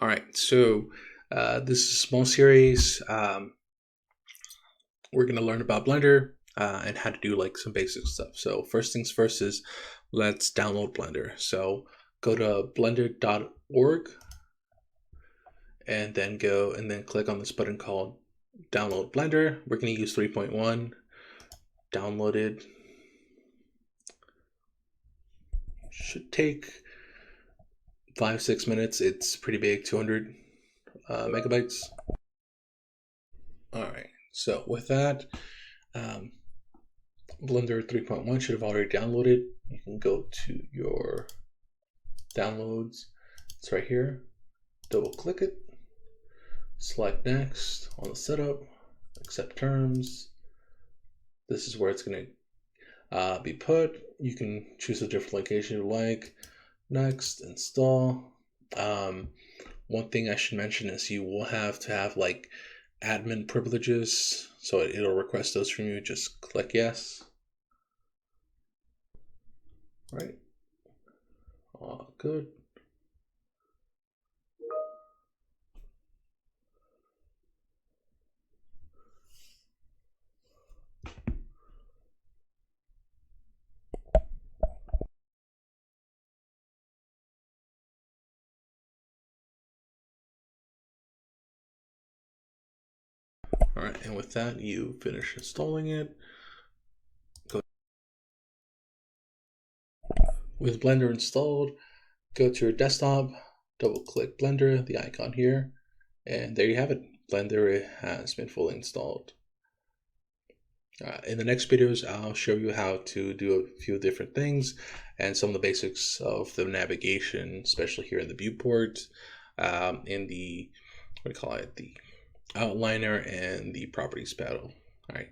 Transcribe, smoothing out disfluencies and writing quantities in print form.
All right, so this is a small series. We're going to learn about Blender and how to do like some basic stuff. So first things first is let's download Blender. So go to blender.org and then click on this button called Download Blender. We're going to use 3.1. Downloaded. Should take 5-6 minutes. It's pretty big, 200 megabytes. All right, so with that, Blender 3.1 should have already downloaded. You can go to your downloads. It's right here. Double click it. Select next on the setup. Accept terms. This is where it's going to be put. You can choose a different location you like. Next, install. One thing I should mention is you will have to have like admin privileges, so it'll request those from you. Just click yes. Right. All good. All right, and with that, you finish installing it. With Blender installed, go to your desktop, double click Blender, the icon here, and there you have it. Blender has been fully installed. In the next videos, I'll show you how to do a few different things and some of the basics of the navigation, especially here in the viewport, in the, the outliner and the properties panel. All right.